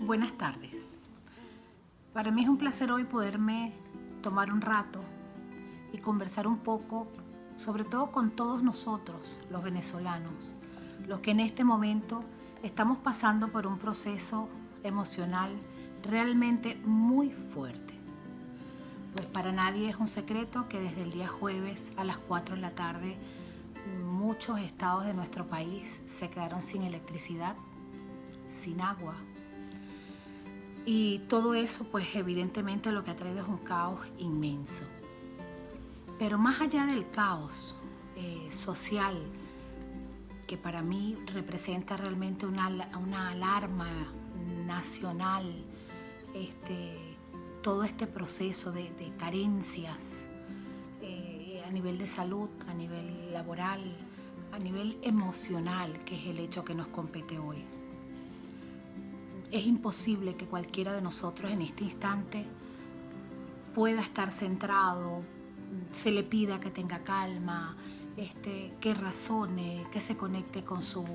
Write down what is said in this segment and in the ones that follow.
Buenas tardes. Para mí es un placer hoy poderme tomar un rato y conversar un poco, sobre todo con todos nosotros, los venezolanos, los que en este momento estamos pasando por un proceso emocional realmente muy fuerte. Pues para nadie es un secreto que desde el día jueves a las 4 de la tarde muchos estados de nuestro país se quedaron sin electricidad, sin agua. Y todo eso, pues evidentemente lo que ha traído es un caos inmenso. Pero más allá del caos social, que para mí representa realmente una alarma nacional, todo este proceso de carencias a nivel de salud, a nivel laboral, a nivel emocional, que es el hecho que nos compete hoy. Es imposible que cualquiera de nosotros en este instante pueda estar centrado, se le pida que tenga calma, que razone, que se conecte con su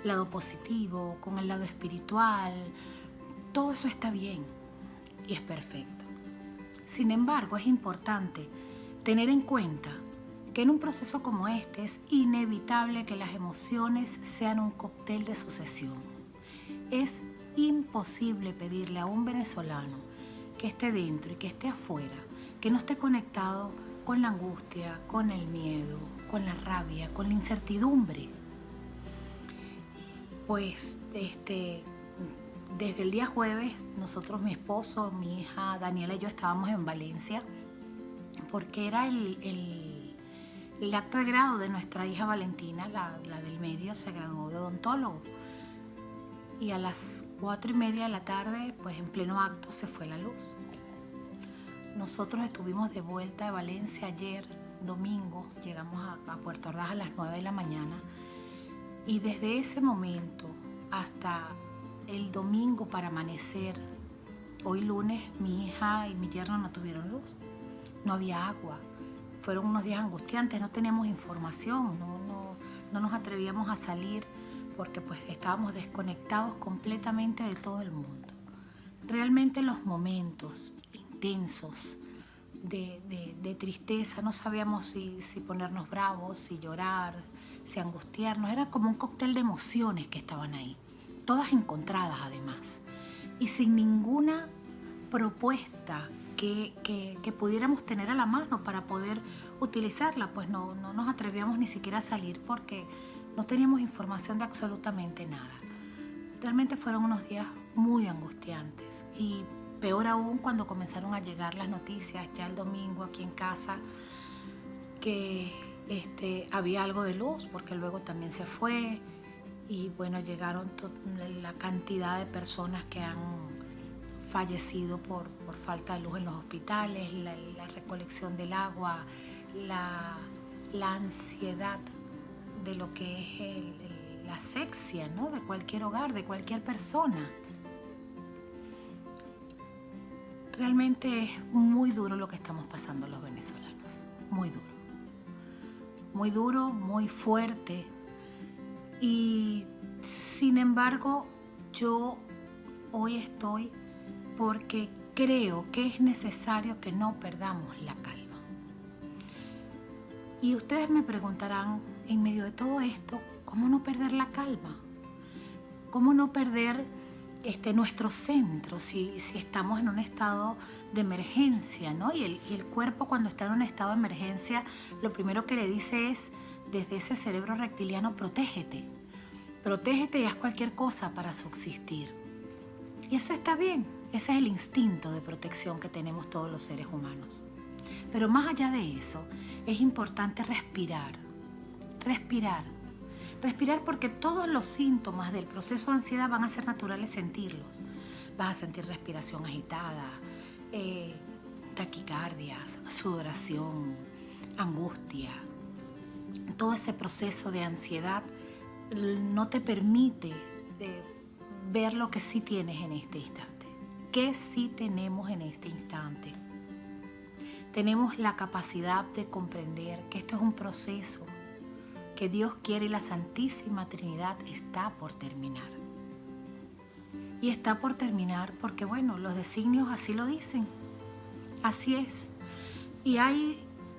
lado positivo, con el lado espiritual. Todo eso está bien y es perfecto. Sin embargo, es importante tener en cuenta que en un proceso como este es inevitable que las emociones sean un cóctel de sucesión. Es imposible pedirle a un venezolano que esté dentro y que esté afuera, que no esté conectado con la angustia, con el miedo, con la rabia, con la incertidumbre. Pues desde el día jueves, nosotros, mi esposo, mi hija Daniela y yo estábamos en Valencia porque era el acto de grado de nuestra hija Valentina, la del medio, se graduó de odontólogo. Y a las 4:30 de la tarde, pues en pleno acto, se fue la luz. Nosotros estuvimos de vuelta de Valencia ayer, domingo, llegamos a Puerto Ordaz a las 9 de la mañana. Y desde ese momento hasta el domingo para amanecer, hoy lunes, mi hija y mi yerno no tuvieron luz. No había agua. Fueron unos días angustiantes, no teníamos información, no nos atrevíamos a salir porque pues estábamos desconectados completamente de todo el mundo. Realmente los momentos intensos de tristeza, no sabíamos si ponernos bravos, si llorar, si angustiarnos, era como un cóctel de emociones que estaban ahí, todas encontradas además, y sin ninguna propuesta que pudiéramos tener a la mano para poder utilizarla, pues no nos atrevíamos ni siquiera a salir porque no teníamos información de absolutamente nada. Realmente fueron unos días muy angustiantes y peor aún cuando comenzaron a llegar las noticias ya el domingo aquí en casa que había algo de luz, porque luego también se fue y bueno, llegaron la cantidad de personas que han fallecido por falta de luz en los hospitales, la recolección del agua, la ansiedad de lo que es la asexia, ¿no? De cualquier hogar, de cualquier persona. Realmente es muy duro lo que estamos pasando los venezolanos, muy duro. Muy duro, muy fuerte. Y sin embargo, yo hoy estoy porque creo que es necesario que no perdamos la calma. Y ustedes me preguntarán, en medio de todo esto, ¿cómo no perder la calma? ¿Cómo no perder nuestro centro si estamos en un estado de emergencia, ¿no? Y el cuerpo, cuando está en un estado de emergencia, lo primero que le dice es, desde ese cerebro reptiliano, protégete. Protégete y haz cualquier cosa para subsistir. Y eso está bien, ese es el instinto de protección que tenemos todos los seres humanos. Pero más allá de eso, es importante respirar. Respirar porque todos los síntomas del proceso de ansiedad van a ser naturales sentirlos. Vas a sentir respiración agitada, taquicardias, sudoración, angustia. Todo ese proceso de ansiedad no te permite ver lo que sí tienes en este instante. ¿Qué sí tenemos en este instante? Tenemos la capacidad de comprender que esto es un proceso que Dios quiere y la Santísima Trinidad está por terminar. y está por terminar porque, bueno, los designios así lo dicen. Así es. Y hay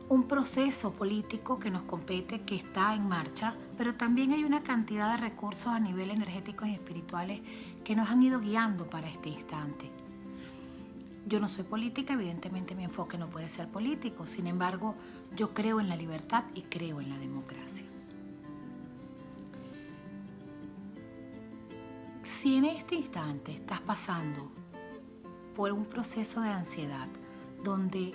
un proceso político que nos compete, que está en marcha, pero también hay una cantidad de recursos a nivel energéticos y espirituales que nos han ido guiando para este instante. Yo no soy política, evidentemente mi enfoque no puede ser político, sin embargo, yo creo en la libertad y creo en la democracia. Si en este instante estás pasando por un proceso de ansiedad donde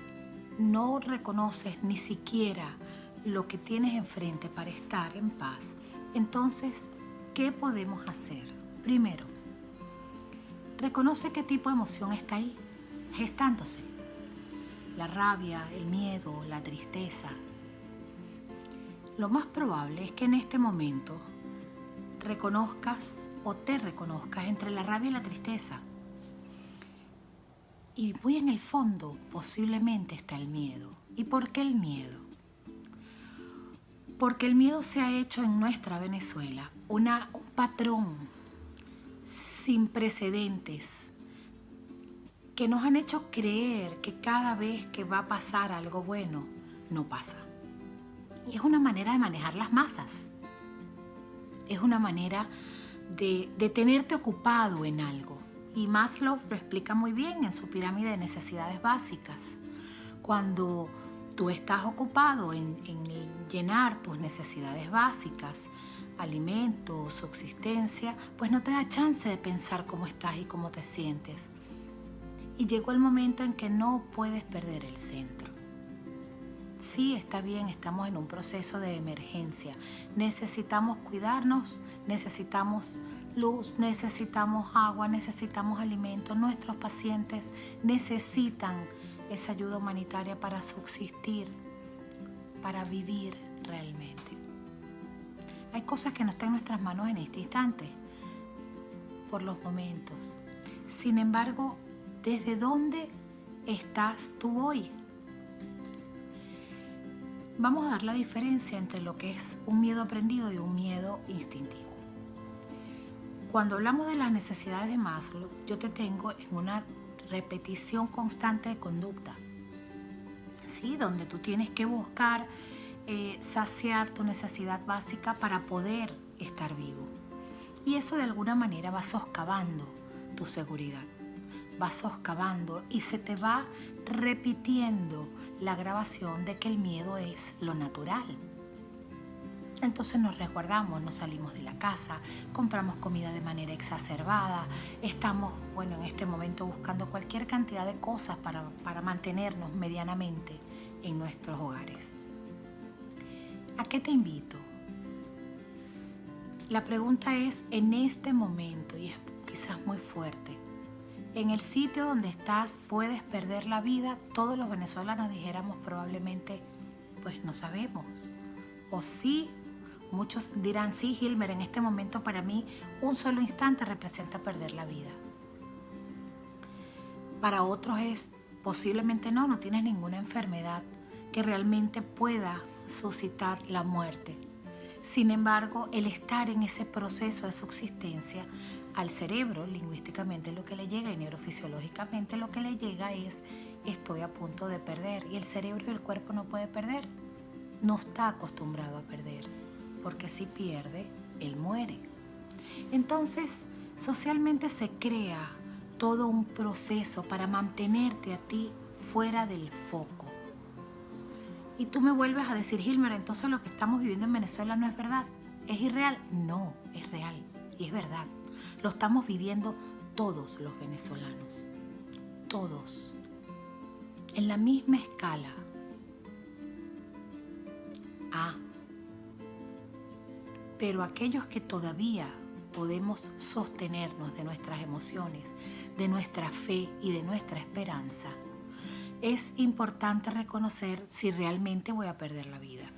no reconoces ni siquiera lo que tienes enfrente para estar en paz, entonces, ¿qué podemos hacer? Primero, reconoce qué tipo de emoción está ahí, gestándose. La rabia, el miedo, la tristeza. Lo más probable es que en este momento reconozcas o te reconozcas entre la rabia y la tristeza. Y muy en el fondo posiblemente está el miedo. ¿Y por qué el miedo? Porque el miedo se ha hecho en nuestra Venezuela un patrón sin precedentes que nos han hecho creer que cada vez que va a pasar algo bueno, no pasa. Y es una manera de manejar las masas. Es una manera de tenerte ocupado en algo. Y Maslow lo explica muy bien en su pirámide de necesidades básicas. Cuando tú estás ocupado en llenar tus necesidades básicas, alimentos, subsistencia, pues no te da chance de pensar cómo estás y cómo te sientes. Y llegó el momento en que no puedes perder el centro. Sí, está bien, estamos en un proceso de emergencia. Necesitamos cuidarnos, necesitamos luz, necesitamos agua, necesitamos alimentos. Nuestros pacientes necesitan esa ayuda humanitaria para subsistir, para vivir realmente. Hay cosas que no están en nuestras manos en este instante, por los momentos. Sin embargo, ¿desde dónde estás tú hoy? Vamos a dar la diferencia entre lo que es un miedo aprendido y un miedo instintivo. Cuando hablamos de las necesidades de Maslow, yo te tengo en una repetición constante de conducta, ¿sí? Donde tú tienes que buscar saciar tu necesidad básica para poder estar vivo. Y eso de alguna manera va socavando tu seguridad, va socavando y se te va repitiendo la grabación de que el miedo es lo natural. Entonces nos resguardamos, no salimos de la casa, compramos comida de manera exacerbada, estamos, en este momento buscando cualquier cantidad de cosas para mantenernos medianamente en nuestros hogares. ¿A qué te invito? La pregunta es, en este momento, y es quizás muy fuerte, en el sitio donde estás puedes perder la vida. Todos los venezolanos dijéramos probablemente, pues no sabemos. O sí, muchos dirán, sí, Hilmer, en este momento para mí un solo instante representa perder la vida. Para otros es, posiblemente no tienes ninguna enfermedad que realmente pueda suscitar la muerte. Sin embargo, el estar en ese proceso de subsistencia, al cerebro, lingüísticamente lo que le llega y neurofisiológicamente lo que le llega es, estoy a punto de perder. Y el cerebro y el cuerpo no puede perder, no está acostumbrado a perder, porque si pierde, él muere. Entonces, socialmente se crea todo un proceso para mantenerte a ti fuera del foco. Y tú me vuelves a decir, Hilmer, entonces lo que estamos viviendo en Venezuela no es verdad, ¿es irreal? No, es real y es verdad. Lo estamos viviendo todos los venezolanos, todos, en la misma escala. Pero aquellos que todavía podemos sostenernos de nuestras emociones, de nuestra fe y de nuestra esperanza, es importante reconocer si realmente voy a perder la vida.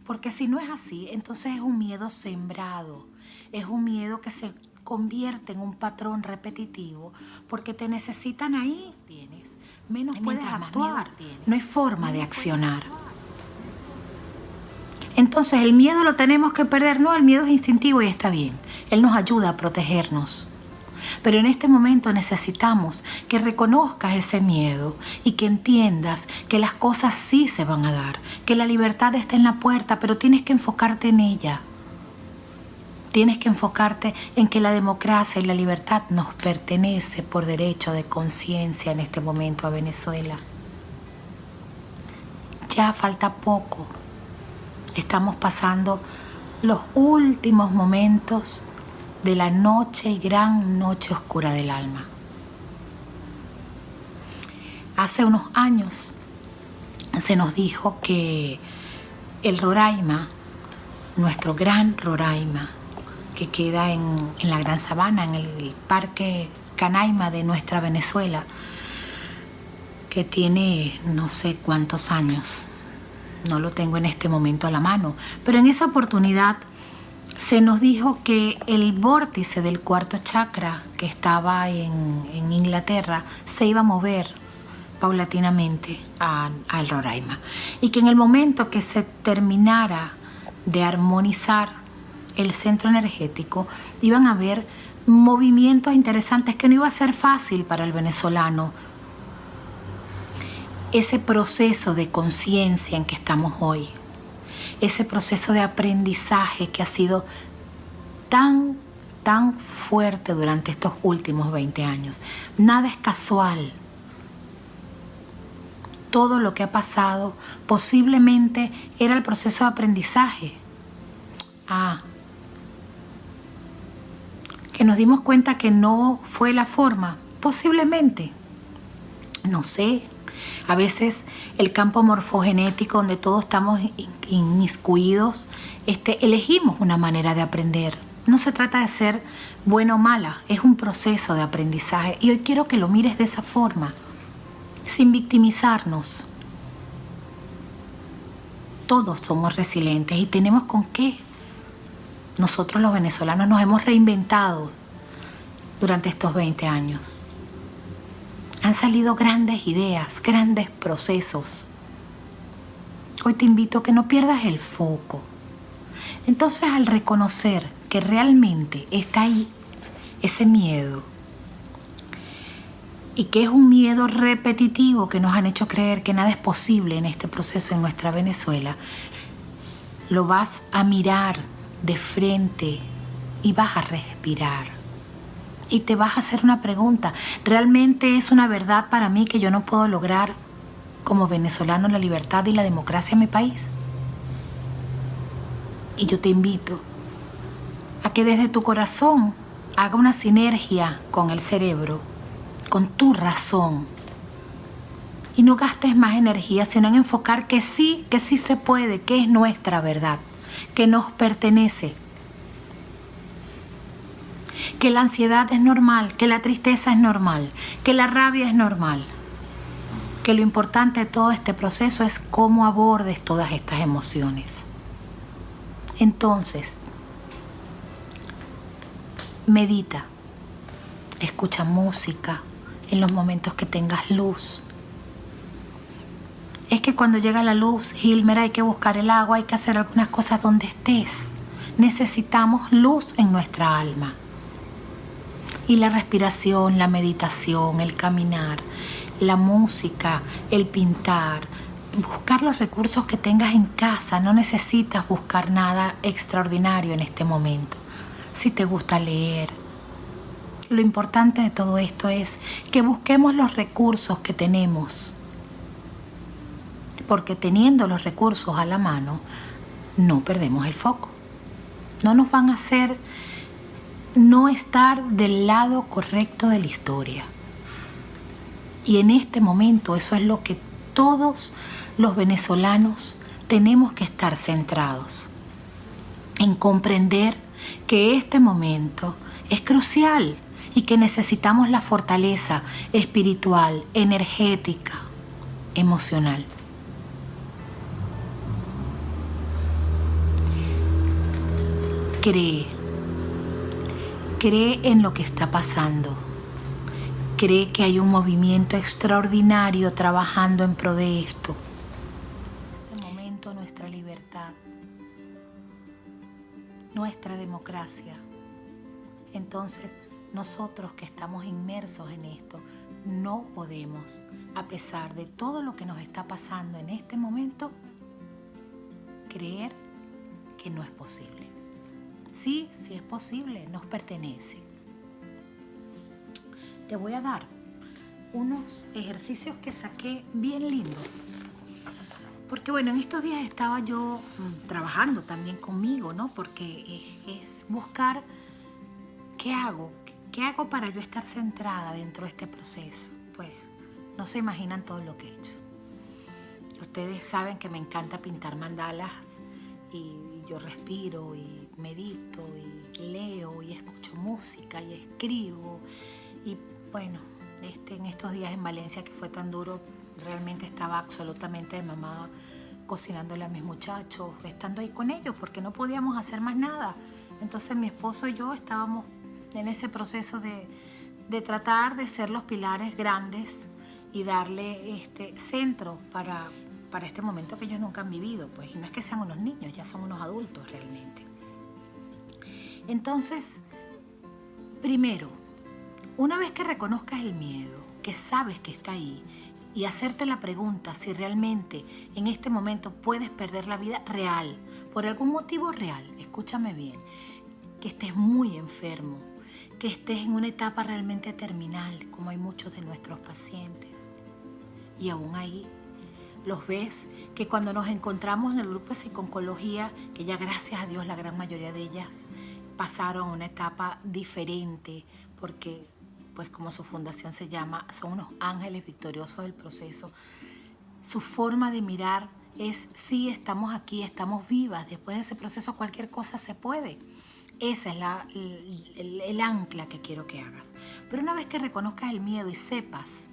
Porque si no es así, entonces es un miedo sembrado, es un miedo que se convierte en un patrón repetitivo, porque te necesitan ahí, tienes, menos puedes actuar, no hay forma de accionar. Entonces el miedo lo tenemos que perder, no, el miedo es instintivo y está bien, él nos ayuda a protegernos, Pero en este momento necesitamos que reconozcas ese miedo y que entiendas que las cosas sí se van a dar, que la libertad está en la puerta, pero tienes que enfocarte en ella. Tienes que enfocarte en que la democracia y la libertad nos pertenece por derecho de conciencia en este momento a Venezuela. Ya falta poco. Estamos pasando los últimos momentos de la noche y gran noche oscura del alma. Hace unos años se nos dijo que el Roraima, nuestro gran Roraima, que queda en la Gran Sabana, en el Parque Canaima de nuestra Venezuela, que tiene no sé cuántos años, no lo tengo en este momento a la mano, pero en esa oportunidad se nos dijo que el vórtice del cuarto chakra que estaba en Inglaterra se iba a mover paulatinamente al Roraima y que en el momento que se terminara de armonizar el centro energético iban a haber movimientos interesantes, que no iba a ser fácil para el venezolano. Ese proceso de conciencia en que estamos hoy, ese proceso de aprendizaje que ha sido tan fuerte durante estos últimos 20 años. Nada es casual. Todo lo que ha pasado posiblemente era el proceso de aprendizaje. Que nos dimos cuenta que no fue la forma, posiblemente, no sé. A veces el campo morfogenético donde todos estamos inmiscuidos, elegimos una manera de aprender. No se trata de ser buena o mala, es un proceso de aprendizaje y hoy quiero que lo mires de esa forma, sin victimizarnos. Todos somos resilientes y tenemos con qué. Nosotros los venezolanos nos hemos reinventado durante estos 20 años. Han salido grandes ideas, grandes procesos. Hoy te invito a que no pierdas el foco. Entonces, al reconocer que realmente está ahí ese miedo y que es un miedo repetitivo que nos han hecho creer que nada es posible en este proceso en nuestra Venezuela, lo vas a mirar de frente y vas a respirar y te vas a hacer una pregunta: ¿realmente es una verdad para mí que yo no puedo lograr como venezolano la libertad y la democracia en mi país? Y yo te invito a que desde tu corazón haga una sinergia con el cerebro, con tu razón, y no gastes más energía sino en enfocar que sí se puede, que es nuestra verdad, que nos pertenece, que la ansiedad es normal, que la tristeza es normal, que la rabia es normal, que lo importante de todo este proceso es cómo abordes todas estas emociones. Entonces, medita, escucha música en los momentos que tengas luz. Es que cuando llega la luz, Hilmer, hay que buscar el agua, hay que hacer algunas cosas donde estés. Necesitamos luz en nuestra alma. Y la respiración, la meditación, el caminar, la música, el pintar, buscar los recursos que tengas en casa. No necesitas buscar nada extraordinario en este momento. Si te gusta leer, lo importante de todo esto es que busquemos los recursos que tenemos. Porque teniendo los recursos a la mano, no perdemos el foco. No nos van a hacer no estar del lado correcto de la historia. Y en este momento eso es lo que todos los venezolanos tenemos que estar centrados. En comprender que este momento es crucial y que necesitamos la fortaleza espiritual, energética, emocional. Cree en lo que está pasando. Cree que hay un movimiento extraordinario trabajando en pro de esto. En este momento nuestra libertad, nuestra democracia. Entonces, nosotros que estamos inmersos en esto, no podemos, a pesar de todo lo que nos está pasando en este momento, creer que no es posible. Sí, sí es posible, nos pertenece. Te voy a dar unos ejercicios que saqué bien lindos. Porque bueno, en estos días estaba yo trabajando también conmigo, ¿no? Porque es buscar qué hago para yo estar centrada dentro de este proceso. Pues no se imaginan todo lo que he hecho. Ustedes saben que me encanta pintar mandalas y yo respiro y medito y leo y escucho música y escribo. Y bueno, en estos días en Valencia que fue tan duro, realmente estaba absolutamente de mamá cocinándole a mis muchachos, estando ahí con ellos porque no podíamos hacer más nada. Entonces mi esposo y yo estábamos en ese proceso de tratar de ser los pilares grandes y darle centro para este momento que ellos nunca han vivido, pues, y no es que sean unos niños, ya son unos adultos realmente. Entonces, primero, una vez que reconozcas el miedo, que sabes que está ahí, y hacerte la pregunta si realmente en este momento puedes perder la vida real, por algún motivo real, escúchame bien, que estés muy enfermo, que estés en una etapa realmente terminal, como hay muchos de nuestros pacientes, y aún ahí los ves que cuando nos encontramos en el grupo de psiconcología, que ya gracias a Dios la gran mayoría de ellas pasaron a una etapa diferente, porque pues como su fundación se llama, son unos ángeles victoriosos del proceso. Su forma de mirar es, sí, estamos aquí, estamos vivas, después de ese proceso cualquier cosa se puede. Esa es el ancla que quiero que hagas. Pero una vez que reconozcas el miedo y sepas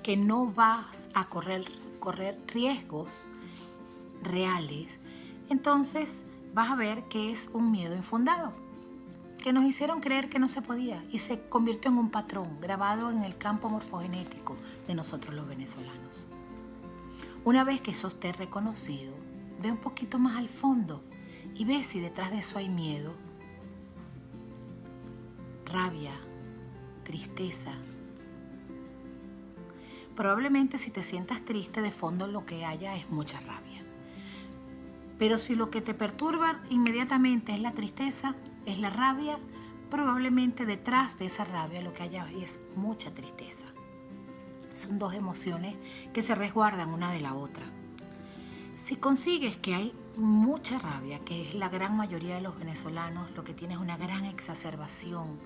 que no vas a correr riesgos reales, entonces vas a ver que es un miedo infundado, que nos hicieron creer que no se podía y se convirtió en un patrón grabado en el campo morfogenético de nosotros los venezolanos. Una vez que eso esté reconocido, ve un poquito más al fondo y ve si detrás de eso hay miedo, rabia, tristeza. Probablemente si te sientas triste, de fondo lo que haya es mucha rabia. Pero si lo que te perturba inmediatamente es la tristeza, es la rabia, probablemente detrás de esa rabia lo que haya es mucha tristeza. Son dos emociones que se resguardan una de la otra. Si consigues que hay mucha rabia, que es la gran mayoría de los venezolanos, lo que tiene es una gran exacerbación,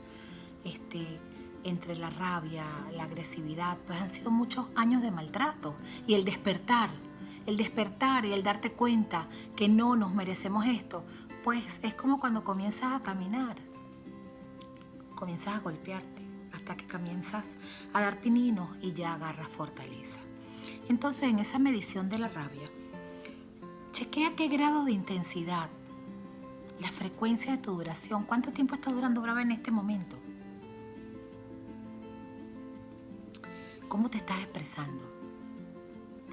entre la rabia, la agresividad, pues han sido muchos años de maltrato. Y el despertar y el darte cuenta que no nos merecemos esto, pues es como cuando comienzas a caminar, comienzas a golpearte, hasta que comienzas a dar pininos y ya agarras fortaleza. Entonces, en esa medición de la rabia, chequea qué grado de intensidad, la frecuencia de tu duración, cuánto tiempo está durando brava en este momento. ¿Cómo te estás expresando?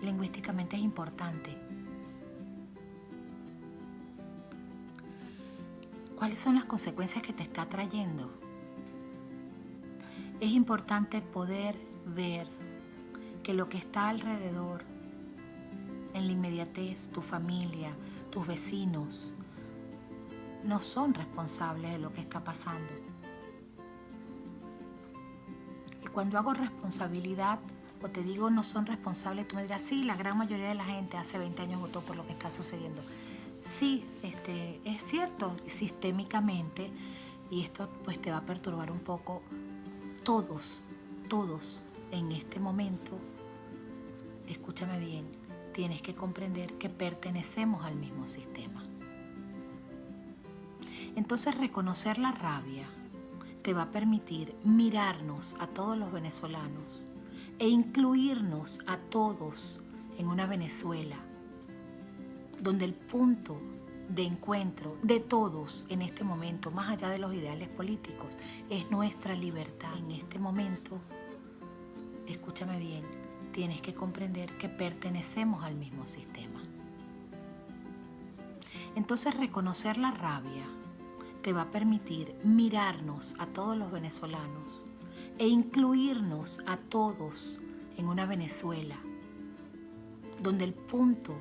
Lingüísticamente es importante. ¿Cuáles son las consecuencias que te está trayendo? Es importante poder ver que lo que está alrededor, en la inmediatez, tu familia, tus vecinos, no son responsables de lo que está pasando. Y cuando hago responsabilidad, o te digo no son responsables, tú me dirás, sí, la gran mayoría de la gente hace 20 años votó por lo que está sucediendo. Sí, es cierto, sistémicamente, y esto pues te va a perturbar un poco, todos en este momento, escúchame bien, tienes que comprender que pertenecemos al mismo sistema. Entonces reconocer la rabia te va a permitir mirarnos a todos los venezolanos e incluirnos a todos en una Venezuela donde el punto de encuentro de todos en este momento, más allá de los ideales políticos, es nuestra libertad. En este momento, escúchame bien, tienes que comprender que pertenecemos al mismo sistema. Entonces, reconocer la rabia te va a permitir mirarnos a todos los venezolanos e incluirnos a todos en una Venezuela donde el punto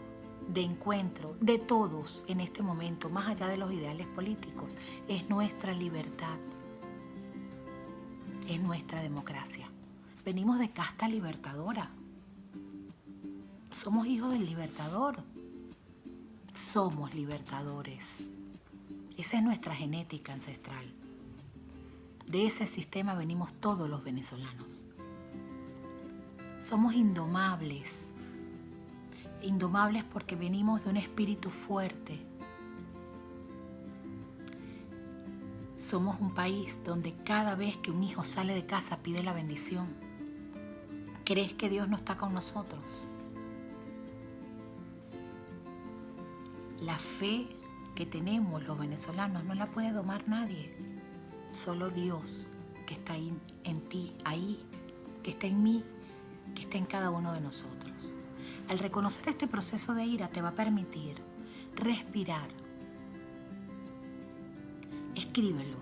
de encuentro de todos en este momento, más allá de los ideales políticos, es nuestra libertad, es nuestra democracia. Venimos de casta libertadora. Somos hijos del libertador. Somos libertadores. Esa es nuestra genética ancestral. De ese sistema venimos todos los venezolanos. Somos indomables. Indomables porque venimos de un espíritu fuerte. Somos un país donde cada vez que un hijo sale de casa pide la bendición. ¿Crees que Dios no está con nosotros? La fe que tenemos los venezolanos no la puede domar nadie. Solo Dios, que está ahí en ti, ahí, que está en mí, que está en cada uno de nosotros. Al reconocer este proceso de ira te va a permitir respirar. Escríbelo.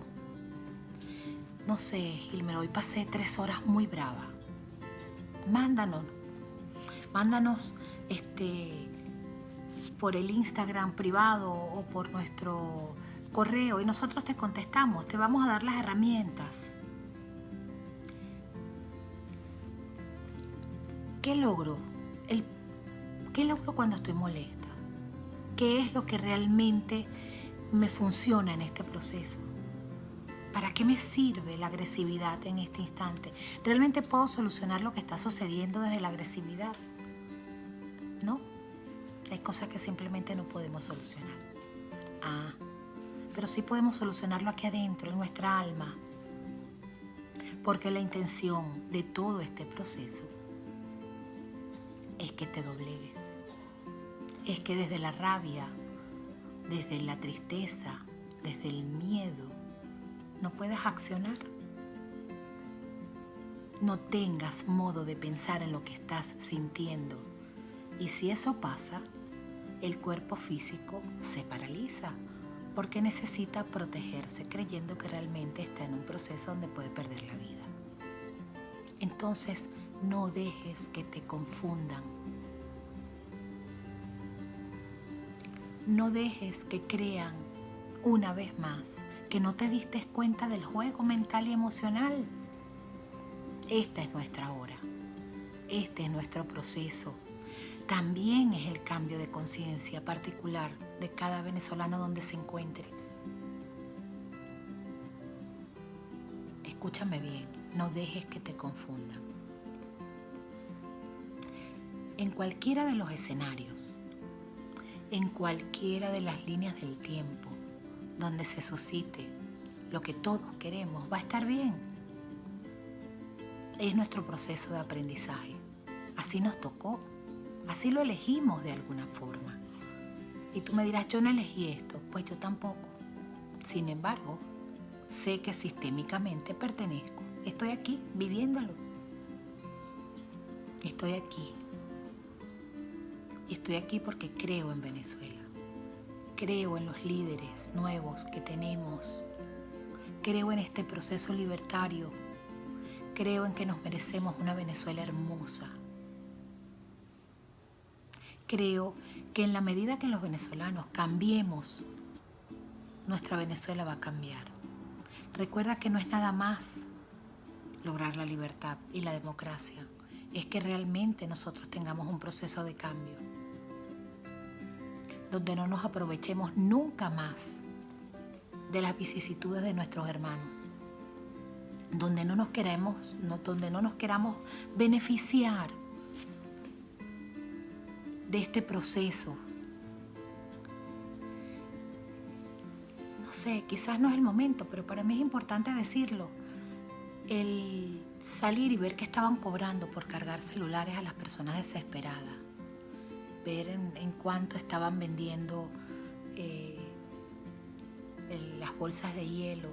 No sé, Gilmer, hoy pasé 3 horas muy brava. Mándanos por el Instagram privado o por nuestro correo y nosotros te contestamos, te vamos a dar las herramientas. ¿Qué logro? ¿Qué logro cuando estoy molesta? ¿Qué es lo que realmente me funciona en este proceso? ¿Para qué me sirve la agresividad en este instante? ¿Realmente puedo solucionar lo que está sucediendo desde la agresividad? ¿No? Hay cosas que simplemente no podemos solucionar. Pero sí podemos solucionarlo aquí adentro, en nuestra alma. Porque la intención de todo este proceso es que te doblegues. Es que desde la rabia, desde la tristeza, desde el miedo, no puedas accionar. No tengas modo de pensar en lo que estás sintiendo. Y si eso pasa, el cuerpo físico se paraliza porque necesita protegerse creyendo que realmente está en un proceso donde puede perder la vida. Entonces, no dejes que te confundan. No dejes que crean una vez más que no te diste cuenta del juego mental y emocional. Esta es nuestra hora. Este es nuestro proceso. También es el cambio de conciencia particular de cada venezolano donde se encuentre. Escúchame bien, no dejes que te confundan. En cualquiera de los escenarios, en cualquiera de las líneas del tiempo donde se suscite lo que todos queremos, va a estar bien. Es nuestro proceso de aprendizaje. Así nos tocó. Así lo elegimos de alguna forma. Y tú me dirás, yo no elegí esto. Pues yo tampoco. Sin embargo, sé que sistémicamente pertenezco. Estoy aquí viviéndolo. Estoy aquí. Y estoy aquí porque creo en Venezuela. Creo en los líderes nuevos que tenemos. Creo en este proceso libertario. Creo en que nos merecemos una Venezuela hermosa. Creo que en la medida que los venezolanos cambiemos, nuestra Venezuela va a cambiar. Recuerda que no es nada más lograr la libertad y la democracia, es que realmente nosotros tengamos un proceso de cambio, donde no nos aprovechemos nunca más de las vicisitudes de nuestros hermanos, donde no nos queramos beneficiar de este proceso. No sé, quizás no es el momento, pero para mí es importante decirlo. El salir y ver que estaban cobrando por cargar celulares a las personas desesperadas, ver en cuánto estaban vendiendo las bolsas de hielo,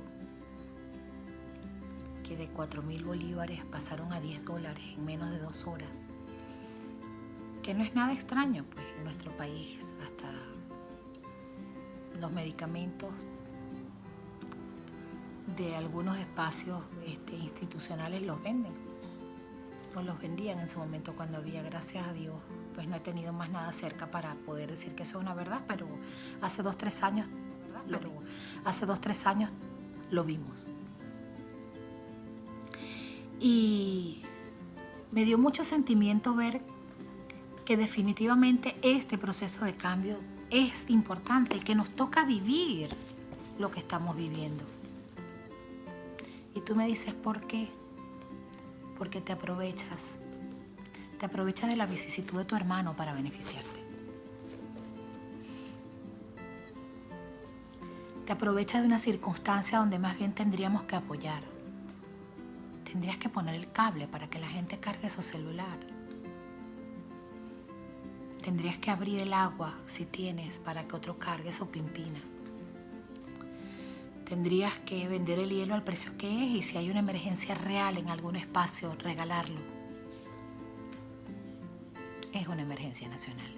que de 4.000 bolívares pasaron a $10 en menos de 2 horas. Que no es nada extraño, pues en nuestro país hasta los medicamentos de algunos espacios institucionales los venden, o los vendían en su momento cuando había. Gracias a Dios, pues no he tenido más nada cerca para poder decir que eso es una verdad, pero hace 2-3 años, lo vimos. Y me dio mucho sentimiento ver que definitivamente este proceso de cambio es importante, que nos toca vivir lo que estamos viviendo. Y tú me dices, ¿por qué? Porque te aprovechas de la vicisitud de tu hermano para beneficiarte. Te aprovechas de una circunstancia donde más bien tendríamos que apoyar. Tendrías que poner el cable para que la gente cargue su celular. Tendrías que abrir el agua, si tienes, para que otro cargue su pimpina. Tendrías que vender el hielo al precio que es, y si hay una emergencia real en algún espacio, regalarlo. Es una emergencia nacional.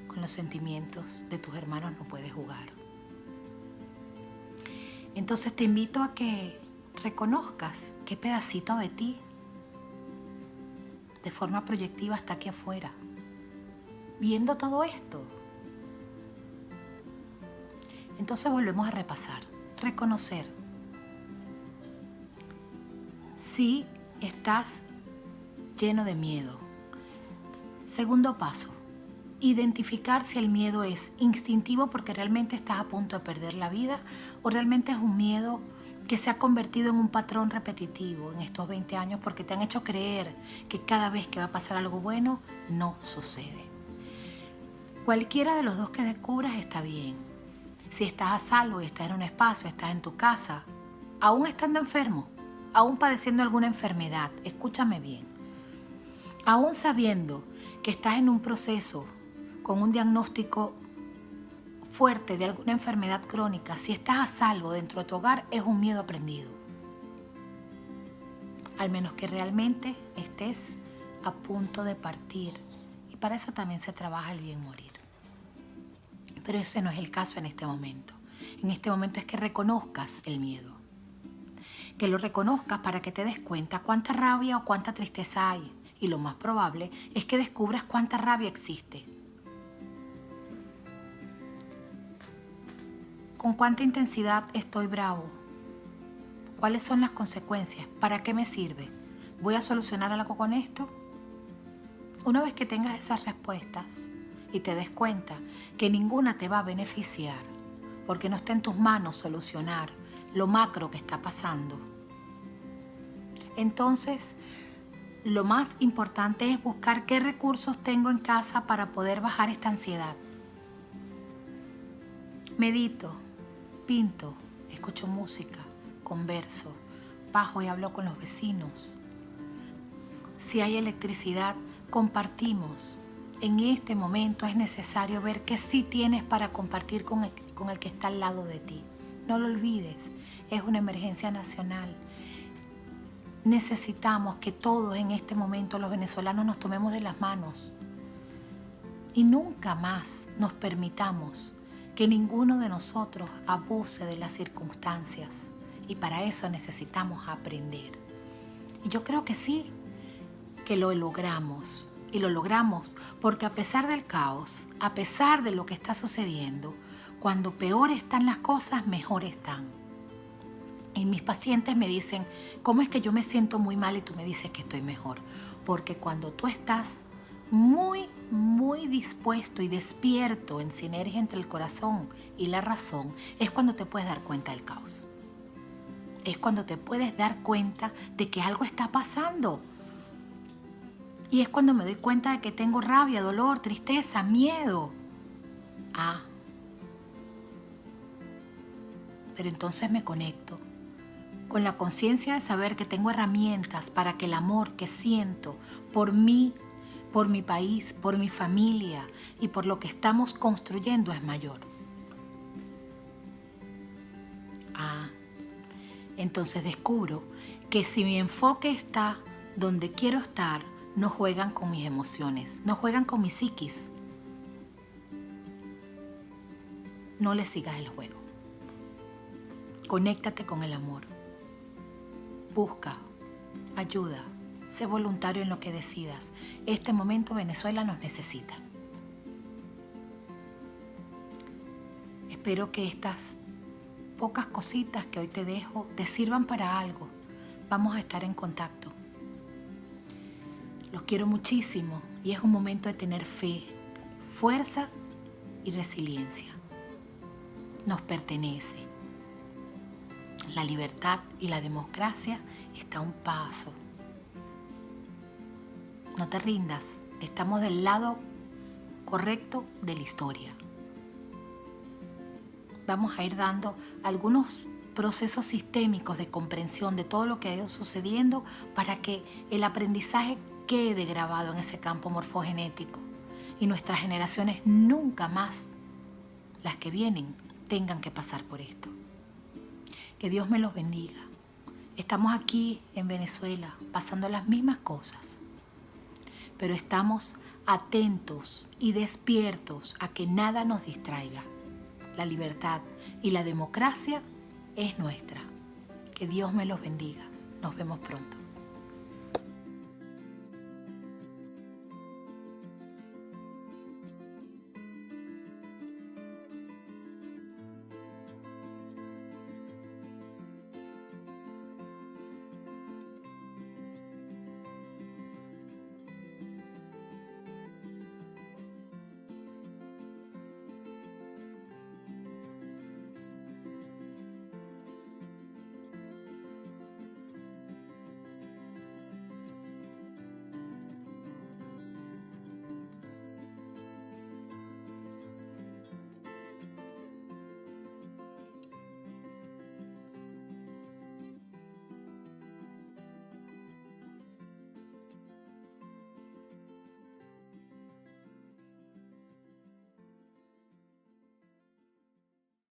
Con los sentimientos de tus hermanos no puedes jugar. Entonces te invito a que reconozcas qué pedacito de ti, de forma proyectiva, está aquí afuera, viendo todo esto. Entonces volvemos a repasar, reconocer. Si estás lleno de miedo. Segundo paso, identificar si el miedo es instintivo porque realmente estás a punto de perder la vida, o realmente es un miedo que se ha convertido en un patrón repetitivo en estos 20 años porque te han hecho creer que cada vez que va a pasar algo bueno, no sucede. Cualquiera de los dos que descubras está bien. Si estás a salvo y estás en un espacio, estás en tu casa, aún estando enfermo, aún padeciendo alguna enfermedad, escúchame bien, aún sabiendo que estás en un proceso con un diagnóstico fuerte de alguna enfermedad crónica, si estás a salvo dentro de tu hogar, es un miedo aprendido. Al menos que realmente estés a punto de partir. Y para eso también se trabaja el bien morir. Pero ese no es el caso en este momento. En este momento es que reconozcas el miedo. Que lo reconozcas para que te des cuenta cuánta rabia o cuánta tristeza hay. Y lo más probable es que descubras cuánta rabia existe. ¿Con cuánta intensidad estoy bravo? ¿Cuáles son las consecuencias? ¿Para qué me sirve? ¿Voy a solucionar algo con esto? Una vez que tengas esas respuestas y te des cuenta que ninguna te va a beneficiar porque no está en tus manos solucionar lo macro que está pasando, entonces lo más importante es buscar qué recursos tengo en casa para poder bajar esta ansiedad. Medito, pinto, escucho música, converso, bajo y hablo con los vecinos. Si hay electricidad, compartimos. En este momento es necesario ver qué sí tienes para compartir con el que está al lado de ti. No lo olvides, es una emergencia nacional. Necesitamos que todos en este momento los venezolanos nos tomemos de las manos y nunca más nos permitamos que ninguno de nosotros abuse de las circunstancias, y para eso necesitamos aprender. Y yo creo que sí, que lo logramos, y lo logramos porque a pesar del caos, a pesar de lo que está sucediendo, cuando peor están las cosas, mejor están. Y mis pacientes me dicen, ¿cómo es que yo me siento muy mal y tú me dices que estoy mejor? Porque cuando tú estás muy dispuesto y despierto en sinergia entre el corazón y la razón, es cuando te puedes dar cuenta del caos. Es cuando te puedes dar cuenta de que algo está pasando. Y es cuando me doy cuenta de que tengo rabia, dolor, tristeza, miedo. Pero entonces me conecto con la conciencia de saber que tengo herramientas para que el amor que siento por mí, por mi país, por mi familia y por lo que estamos construyendo es mayor. Entonces descubro que si mi enfoque está donde quiero estar, no juegan con mis emociones, no juegan con mi psiquis. no le sigas el juego. Conéctate con el amor. Busca ayuda. Sé voluntario en lo que decidas. Este momento Venezuela nos necesita. Espero que estas pocas cositas que hoy te dejo te sirvan para algo. Vamos a estar en contacto. Los quiero muchísimo y es un momento de tener fe, fuerza y resiliencia. Nos pertenece. La libertad y la democracia está a un paso. No te rindas, estamos del lado correcto de la historia. Vamos a ir dando algunos procesos sistémicos de comprensión de todo lo que ha ido sucediendo para que el aprendizaje quede grabado en ese campo morfogenético y nuestras generaciones nunca más, las que vienen, tengan que pasar por esto. Que Dios me los bendiga. Estamos aquí en Venezuela pasando las mismas cosas, pero estamos atentos y despiertos a que nada nos distraiga. La libertad y la democracia es nuestra. Que Dios me los bendiga. Nos vemos pronto.